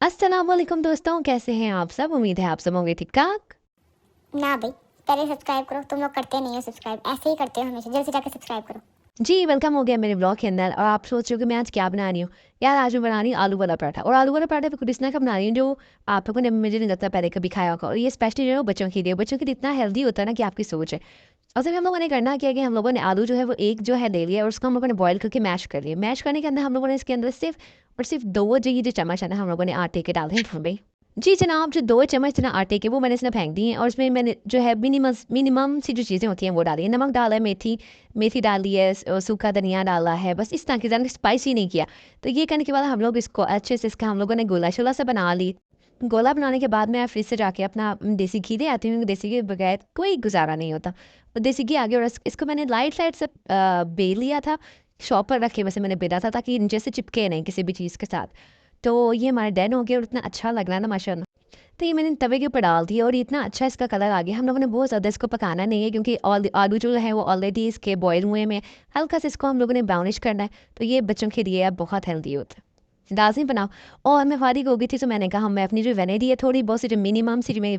अस्सलाम वालेकुम दोस्तों, कैसे हैं आप सब। उम्मीद है आप सब होंगे ठीक ठाक। ना भाई, पहले सब्सक्राइब करो। तुम लोग करते नहीं हो सब्सक्राइब, ऐसे ही करते हो हमेशा। जल्दी से जाकर सब्सक्राइब करो। जी वेलकम हो गया मेरे ब्लॉग के अंदर। और आप सोच रहे हो कि मैं आज क्या बना रही हूँ। यार आज मैं बना रही हूँ आलू वाला पराठा। और आलू वाला पराठा भी कुछ इस तरह का बना रही हूँ जो आप लोगों ने मुझे नहीं लगता पहले कभी खाया होगा। और ये स्पेशली जो है वो बच्चों के लिए, बच्चों के लिए इतना हेल्दी होता है ना कि आपकी सोच है। और सिर्फ हम लोगों ने करना क्या है कि हम लोगों ने आलू जो है वो एक जो है ले लिया और उसको हम लोगों ने बॉईल करके मैश कर लिया। मैश करने के अंदर हम लोगों ने इसके अंदर सिर्फ और सिर्फ दो जो चम्मच है ना हम लोगों ने आटे के डाले हैं भाई। जी जनाब, जो 2 चम्मच ना आटे के वो मैंने इसमें फेंक दिए हैं। और उसमें मैंने जो है मिनिमम सी जो चीज़ें होती हैं वो डाली है। नमक डाला है, मेथी मेथी डाली है, सूखा धनिया डाला है, बस इस तरह की, ज़्यादा स्पाइसी नहीं किया। तो ये करने के बाद हम लोग इसको अच्छे से, इसका हम लोगों ने गोला शोला सा बना ली। गोला बनाने के बाद मैं फ्रिज से जाके अपना देसी घी ले आती हूँ। देसी घी के बगैर कोई गुजारा नहीं होता। और देसी घी आगे और इसको मैंने लाइट लाइट से बेल लिया था। शॉपर रख के वैसे मैंने बेला था ताकि नीचे से चिपके नहीं किसी भी चीज़ के साथ। तो ये हमारा डन हो गया और इतना अच्छा लग रहा है ना माशाल्लाह। तो ये मैंने तवे के ऊपर डाल दिया और ये इतना अच्छा इसका कलर आ गया। हम लोगों ने बहुत ज़्यादा इसको पकाना नहीं है क्योंकि आलू जो है वो ऑलरेडी इसके बॉयल हुए में। हल्का सा इसको हम लोगों ने ब्राउनिश करना है। तो ये बच्चों के लिए अब बहुत हेल्दी होता है। लाज़मी बनाओ। और मैं फारिग हो गई थी तो मैंने कहा मैं अपनी जो वैनिटी है थोड़ी बहुत सी जो मिनिमम सी जो मेरी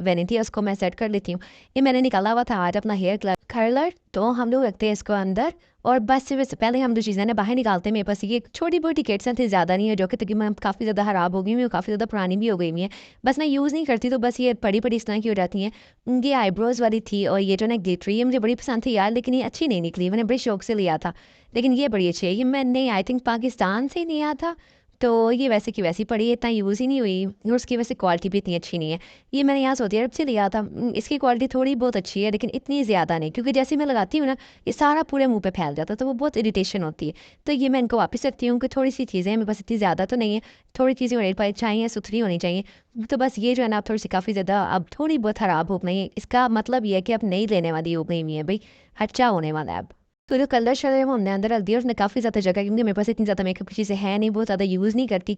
वैनिटी है उसको मैं सेट कर लेती हूँ। ये मैंने निकाला हुआ था आज अपना हेयर कर्लर। तो हम लोग रखते हैं इसको अंदर। और बस सिर्फ पहले हम जो चीज़ें ना बाहर निकालते हैं। मेरे पास ये छोटी मोटी किट्स हैं, ज़्यादा नहीं है, जो कि तकरीबन काफ़ी ज़्यादा ख़राब हो गई हुई है, काफ़ी ज़्यादा पुरानी भी हो गई हुई है। बस मैं यूज़ नहीं करती तो बस ये पड़ी पड़ी इस तरह की हो जाती हैं। ये आईब्रोज़ वाली थी और ये जो ना ग्लिटरी ये मुझे बड़ी पसंद थी यार, लेकिन ये अच्छी नहीं निकली। मैंने बड़े शौक से लिया था, लेकिन ये बड़ी अच्छी है। ये मैंने आई थिंक पाकिस्तान से लिया था। तो ये वैसे की वैसी पड़ी है, इतना यूज़ ही नहीं हुई और उसकी वैसे क्वालिटी भी इतनी अच्छी नहीं है। ये मैंने यहाँ सऊदी अरब से लिया था। इसकी क्वालिटी थोड़ी बहुत अच्छी है लेकिन इतनी ज़्यादा नहीं, क्योंकि जैसे मैं लगाती हूँ ना ये सारा पूरे मुंह पे फैल जाता है तो वो बहुत इरिटेशन होती है। तो ये मैं इनको वापस रखती हूँ कि थोड़ी सी चीज़ें मेरे पास इतनी ज़्यादा तो नहीं है। थोड़ी चीज़ें मेरे पास चाहिए, सुथरी होनी चाहिए। तो बस ये जो है ना अब थोड़ी सी काफ़ी ज़्यादा अब थोड़ी बहुत ख़राब हो गई है। इसका मतलब ये है कि अब नई लेने वाली हो गई हुई है भाई, अच्छा होने वाला है अब। तो जो कलर शलर है वो हमने अंदर रख दिया। उसने काफ़ी ज़्यादा जगह, क्योंकि मेरे पास इतनी ज़्यादा मेकअप की चीज़ें हैं नहीं, बहुत ज़्यादा यूज़ नहीं करती।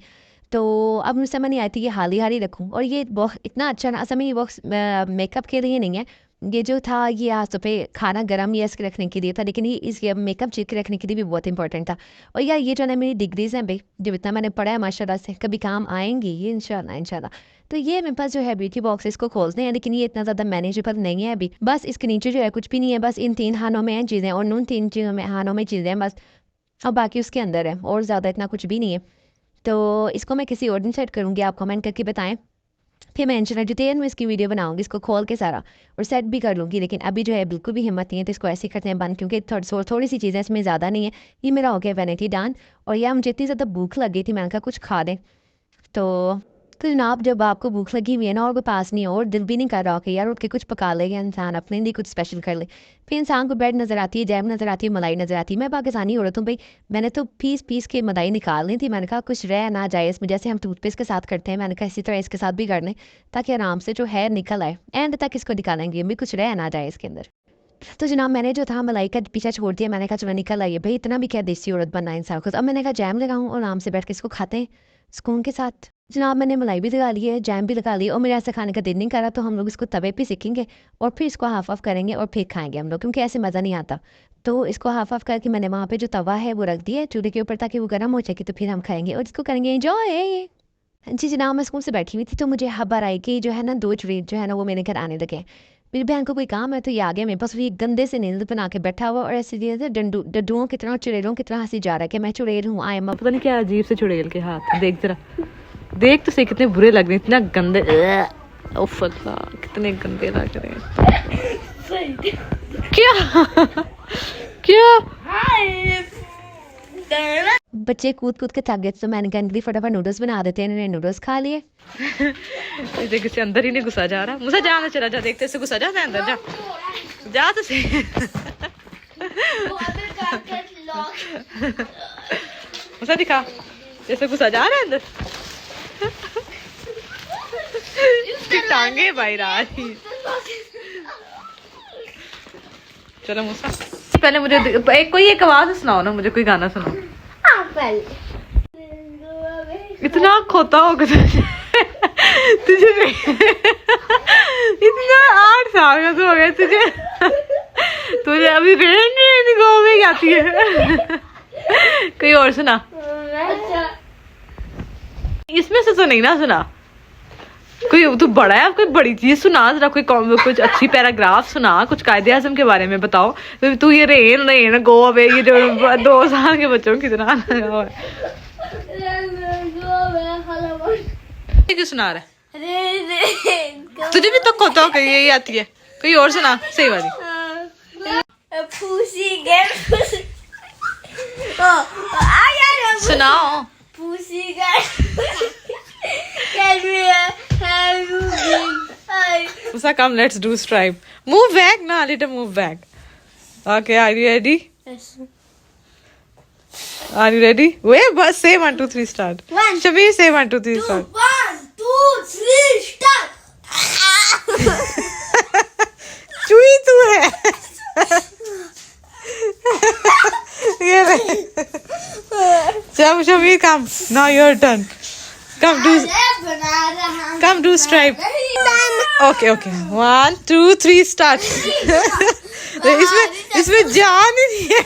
तो अब मुझे समझ नहीं आई थी कि हाल ही रखूँ। और ये बहुत इतना अच्छा ना, असल में ये बॉक्स मेकअप के लिए नहीं है। ये जो था ये आज सुबह खाना गर्म या इसके रखने के लिए था, लेकिन ये इस मेकअप चीज के रखने के लिए भी बहुत इंपॉर्टेंट था। और यार ये जो है मेरी डिग्रीज हैं भाई, जो इतना मैंने पढ़ा है माशाल्लाह से, कभी काम आएंगी ये इंशाल्लाह इंशाल्लाह। तो ये मेरे पास जो है ब्यूटी बॉक्स, इसको खोलते हैं, लेकिन ये इतना ज़्यादा मैनेजेबल नहीं है अभी। बस इसके नीचे जो है कुछ भी नहीं है, बस इन 3 खानों में हैं चीज़ें और उन 3 चीज़ों में खानों में चीज़ें हैं बस। और बाकी उसके अंदर है और ज़्यादा इतना कुछ भी नहीं है। तो इसको मैं किसी और दिन सेट करूँगी, आप कमेंट करके बताएं। फिर मैं इंशाल्लाह डिटेल में इसकी वीडियो बनाऊंगी, इसको खोल के सारा और सेट भी कर लूँगी। लेकिन अभी जो है बिल्कुल भी हिम्मत नहीं है, तो इसको ऐसे ही करते हैं बंद, क्योंकि थोड़ी सी चीज़ें इसमें ज़्यादा नहीं है। ये मेरा हो गया वैनिटी डान। और यह मुझे इतनी ज़्यादा भूख लग गई थी, मैंने कहा कुछ खा दें। तो तो जनाब जब आपको भूख लगी हुई है ना और कोई पास नहीं हो और दिल भी नहीं कर रहा कि यार उठ के कुछ पका लेगा इंसान, अपने लिए कुछ स्पेशल कर ले। फिर इंसान को ब्रेड नज़र आती है, जैम नज़र आती है, मलाई नज़र आती है। मैं पाकिस्तानी औरत हूँ भाई, मैंने तो पीस पीस के मलाई निकालनी थी। मैंने कहा कुछ रह ना जाए इसमें, जैसे हम टूथपेस्ट के साथ करते हैं, मैंने कहा इसी तरह इसके साथ भी कर लें ताकि आराम से जो है निकल आए। एंड तक इसको निकालेंगे भी, कुछ रह ना जाए इसके अंदर। तो जनाब मैंने जो था मलाई का पीछा छोड़ दिया। मैंने कहा चलो निकल आइए भाई, इतना भी क्या देसी औरत बनना है इंसान को। अब मैंने कहा जैम लगाऊं और आराम से बैठ के इसको खाते हैं सुकून के साथ। जनाब मैंने मलाई भी लगा ली है, जैम भी लगा ली, और मेरे ऐसा खाने का दिल नहीं करा तो हम लोग इसको तवे पे सेकेंगे और फिर इसको हाफ ऑफ करेंगे और फिर खाएंगे हम लोग, क्योंकि ऐसे मज़ा नहीं आता। तो इसको हाफ ऑफ करके मैंने वहाँ पे जो तवा है वो रख दिया है चूल्हे के ऊपर ताकि वो गर्म हो जाएगी, तो फिर हम खाएंगे और इसको करेंगे एंजॉय। जी जनाब मैं स्कूल से बैठी हुई थी तो मुझे खबर आई कि जो है ना 2 चुड़ैल जो है ना वो मेरे घर आने लगे हैं। मेरी बहन को कोई काम है तो ये आ गया मेरे पास। ये गंदे से नींद बना के बैठा हुआ और ऐसे जैसे डड्डुओं की तरह, चुड़ैलों की तरह हंसी जा रहा है कि मैं चुड़ैल हूँ, आई एम। पता नहीं क्या अजीब से चुड़ैल के हाथ, देख जरा, देख तो सही कितने बुरे लग रहे हैं, इतना गंदे। उफ अल्लाह, कितने गंदे लग रहे हैं। क्या क्या बच्चे कूद कूद के थक गए तो मैंने कहा फटाफट नूडल्स बना देते हैं। इन्होंने नूडल्स खा लिए। देख किसी अंदर ही नहीं घुसा जा रहा। मुझे जाना चला जा, देखते से घुसा जा अंदर, जा जा तो सही। मुझे दिखा जैसे घुसा जा रहा है अंदर। टांगे बाहर आ रही। चलो मूसा, पहले मुझे कोई एक आवाज सुनाओ ना, मुझे कोई गाना सुनाओ। इतना खोता हो गया तुझे इतना 8 साल का तो हो गया तुझे, तुझे अभी रेन में आती है। कोई और सुना। इसमें से तो नहीं ना सुना कोई, तू बड़ा है, कोई बड़ी चीज सुना जरा, कोई कुछ अच्छी पैराग्राफ सुना, कुछ कायदे आजम के बारे में बताओ। तू ये रेन गो अवे, ये जो 2 साल के बच्चों की तरह क्यों सुना रहा है? तुझे भी तो खोता हो कहीं यही आती है, कोई और सुना सही वाली। सुनाओ। Musa, come, let's do stripe. Move back, na, little move back. Okay, are you ready? Yes. Are you ready? Wait, but say 1, 2, 3, start. Shabir, say 1, 2, 3, start. 1, 2, 3, start. चुई तू है। ये ले। चल Shabir, come. Now your turn. Come do stripe. Okay, okay. 1, 2, 3, start. इसमें जान ही नहीं है,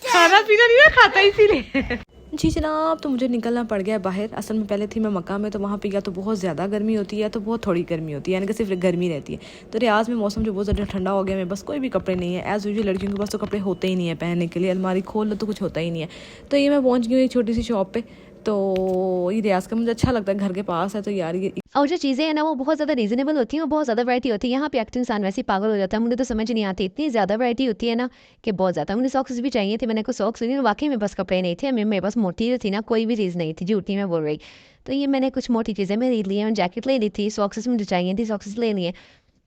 खाना पीना नहीं है, खाता इसीलिए। जी जनाब, तो मुझे निकलना पड़ गया बाहर। असल में पहले थी मैं मक्का में, तो वहाँ पे या तो बहुत ज़्यादा गर्मी होती है तो बहुत थोड़ी गर्मी होती है, यानी कि सिर्फ गर्मी रहती है। तो रियाज में मौसम जो बहुत ज़्यादा ठंडा हो गया, मेरे बस कोई भी कपड़े नहीं है। एज़ यूजुअल लड़कियों के पास तो कपड़े होते ही नहीं है पहनने के लिए, अलमारी खोल लो तो कुछ होता ही नहीं है। तो ये मैं पहुँच गई हूँ एक छोटी सी शॉप पे। तो ये रियाज का मुझे अच्छा लगता है, घर के पास है, तो यार ये और जो चीज़ें हैं ना वो बहुत ज़्यादा रीजनेबल होती हैं और बहुत ज़्यादा वैरायटी होती है। यहाँ पे एक्टर इंसान वैसे ही पागल हो जाता है, मुझे तो समझ नहीं आती, इतनी ज़्यादा वैरायटी होती है ना कि बहुत ज़्यादा। मुझे सॉक्स भी चाहिए थे, मैंने को सॉक्स ली, वाकई में बस कपड़े नहीं थे, मेरे पास मोटी थी ना, कोई भी चीज़ नहीं थी, झूठी मैं बोल रही। तो ये मैंने कुछ मोटी चीज़ें मैं ले ली हैं, जैकेट ले ली थी, सॉक्सेस मुझे चाहिए थी, सॉक्सेस ले लिए।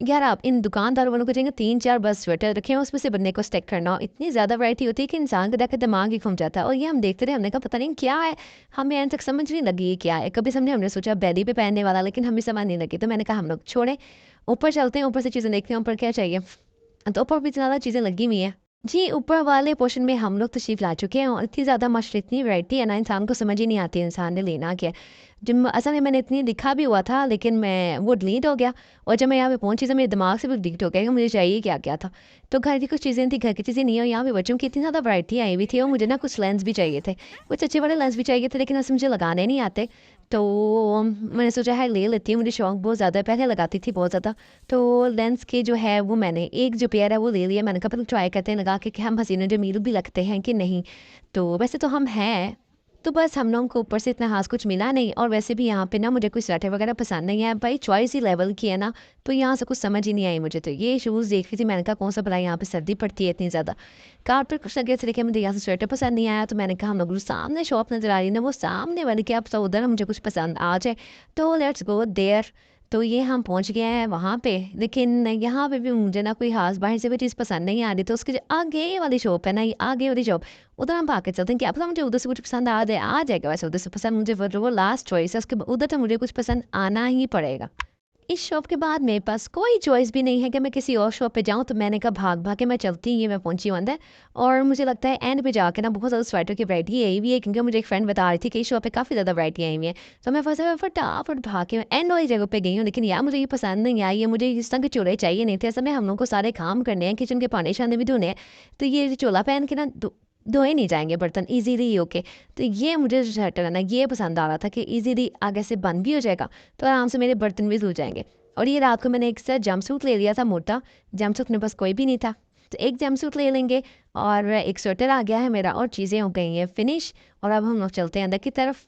यार आप इन दुकानदारों वालों को चाहिए 3-4 बस स्वेटर रखे हैं, उसमें से बंदे को स्टेक करना, इतनी ज़्यादा वैरायटी होती है कि इंसान का देखकर दिमाग ही घूम जाता है। और ये हम देखते रहे, हमने कहा पता नहीं क्या है, हमें एंड तक समझ नहीं लगी ये क्या है। कभी हमने सोचा बैली पे पहनने वाला, लेकिन हमें समझ नहीं लगी। तो मैंने कहा हम लोग छोड़े, ऊपर चलते हैं, ऊपर से चीज़ें देखते हैं ऊपर क्या चाहिए। तो ऊपर भी ज़्यादा चीज़ें लगी हुई हैं जी। ऊपर वाले पोर्शन में हम लोग तशरीफ़ ला चुके हैं और इतनी ज़्यादा मशर, इतनी वैरायटी है ना, इंसान को समझ ही नहीं आती इंसान ने लेना क्या। जब असल में मैंने इतनी लिखा भी हुआ था, लेकिन मैं वो डिलीट हो गया, और जब मैं यहाँ पे पहुंची तो मेरे दिमाग से भी डिलीट हो गया कि मुझे चाहिए क्या क्या था। तो घर की कुछ चीज़ें थी, घर की चीज़ें नहीं, और यहाँ पे बच्चों की इतनी ज़्यादा वैरायटी आई हुई थी। और मुझे ना कुछ लेंस भी चाहिए थे, कुछ अच्छे वाले लेंस भी चाहिए थे, लेकिन ऐसे मुझे लगाने नहीं आते। तो मैंने सोचा है ले लेती हूँ, मुझे शौक बहुत ज़्यादा है, पहले लगाती थी बहुत ज़्यादा। तो लेंस के जो है वो मैंने एक जो पेयर है वो ले लिया। मैंने कहा पहले ट्राई करते हैं लगा के हम हसीन जमील भी लगते हैं कि नहीं। तो वैसे तो हम हैं, तो बस हम लोगों को ऊपर से इतना खास कुछ मिला नहीं। और वैसे भी यहाँ पे ना मुझे कोई स्वेटर वगैरह पसंद नहीं है भाई, चॉइस ही लेवल की है ना, तो यहाँ से कुछ समझ ही नहीं आई मुझे। तो ये शूज़ देख रही थी, मैंने कहा कौन सा भला, यहाँ पे सर्दी पड़ती है इतनी ज़्यादा, कार पर कुछ लगे थे, लेकिन मुझे यहाँ से स्वेटर पसंद नहीं आया। तो मैंने कहा हम लोग सामने शॉप नज़र आ रही ना, वो सामने वाली कि आप उधर मुझे कुछ पसंद आ जाए, तो लेट्स गो देयर। तो ये हम पहुंच गए हैं वहाँ पे, लेकिन यहाँ पे भी मुझे ना कोई खास बाहर से भी चीज़ पसंद नहीं आ रही। तो उसके जो आगे वाली शॉप है ना, ये आगे वाली शॉप, उधर हम भाग के चलते हैं, क्या पता मुझे उधर से कुछ पसंद आ जाएगा। वैसे उधर से पसंद मुझे वो लास्ट चॉइस है, उसके उधर तो मुझे कुछ पसंद आना ही पड़ेगा। इस शॉप के बाद मेरे पास कोई चॉइस भी नहीं है कि मैं किसी और शॉप पे जाऊं। तो मैंने कहा भाग के मैं चलती, ये मैं पहुंची हूं अंदर। और मुझे लगता है एंड पे जाके ना बहुत ज़्यादा स्वेटर की वैरायटी आई हुई है, क्योंकि मुझे एक फ्रेंड बता रही थी कि इस शॉप पे काफ़ी ज़्यादा वैरायटी आई हुई है। तो मैं फटाफट भाग के एंड वाली जगह पे गई हूँ, लेकिन यार मुझे ये पसंद नहीं आई है, मुझे इस तरह के चोले चाहिए नहीं थे। असल में हम लोग को सारे काम करने हैं, किचन के भांडे शांडे भी धोने हैं, तो ये चोला पहन के ना धोए नहीं जाएंगे बर्तन इजीली। ओके, तो ये मुझे स्वेटर है ना ये पसंद आ रहा था कि इजीली आगे से बंद भी हो जाएगा, तो आराम से मेरे बर्तन भी धुल जाएंगे। और ये रात को मैंने एक सेट जंपसूट ले लिया था, मोटा जंपसूट मेरे पास कोई भी नहीं था, तो एक जंपसूट ले लेंगे। और एक स्वेटर आ गया है मेरा, और चीज़ें हो गई हैं फिनिश। और अब हम लोग चलते हैं अंदर की तरफ।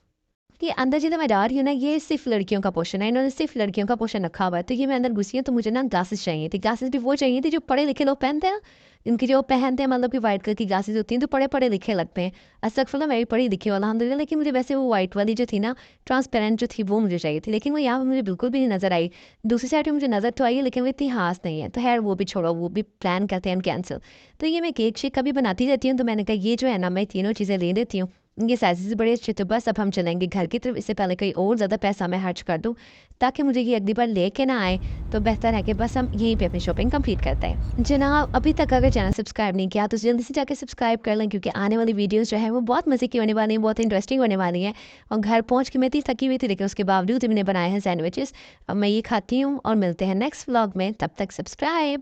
ये अंदर जिधर मैं जा रही हूँ ना, ये सिर्फ लड़कियों का पोर्शन है, इन्होंने सिर्फ लड़कियों का पोर्शन रखा हुआ है। तो ये मैं अंदर घुसी हूँ, तो मुझे ना ग्लासेस चाहिए थी। ग्लासेस भी वो चाहिए थी जो पढ़े लिखे लोग पहनते हैं, इनकी जो पहनते हैं, मतलब कि वाइट कलर की ग्लासेस होती हैं, तो पढ़े लिखे लगते हैं। अस्तगफुरुल्लाह, मैं भी पढ़ी लिखी हूँ अल्हम्दुलिल्लाह, लेकिन मुझे वैसे वो वाइट वाली जो थी ना, ट्रांसपेरेंट जो थी, वो मुझे चाहिए थी, लेकिन वो यहाँ पर मुझे बिल्कुल भी नहीं नज़र आई। दूसरी साइड में मुझे नज़र तो आई है, लेकिन वो इतनी खास नहीं है। तो खैर वो भी छोड़ो, वो भी प्लान करते हैं हम कैंसिल। तो ये मैं केक शेक कभी बनाती रहती हूँ, तो मैंने कहा ये जो है ना, मैं तीनों चीज़ें ले लेती हूँ, ये साइज़ बड़े अच्छे। तो बस अब हम चलेंगे घर की तरफ, इससे पहले कोई और ज़्यादा पैसा मैं खर्च कर दूँ, ताकि मुझे ये अगली बार लेके ना आए। तो बेहतर है कि बस हम यहीं पे अपनी शॉपिंग कंप्लीट करते हैं। जनाब, अभी तक अगर चैनल सब्सक्राइब नहीं किया तो जल्दी से जाकर सब्सक्राइब कर लें, क्योंकि आने वाली वीडियोस जो है वो बहुत मज़े की होने वाली हैं, बहुत इंटरेस्टिंग होने वाली हैं। और घर पहुँच के मैं इतनी थकी हुई थी, लेकिन उसके बावजूद मैंने बनाए हैं सैंडविचेस। अब मैं ये खाती हूँ, और मिलते हैं नेक्स्ट व्लॉग में, तब तक सब्सक्राइब।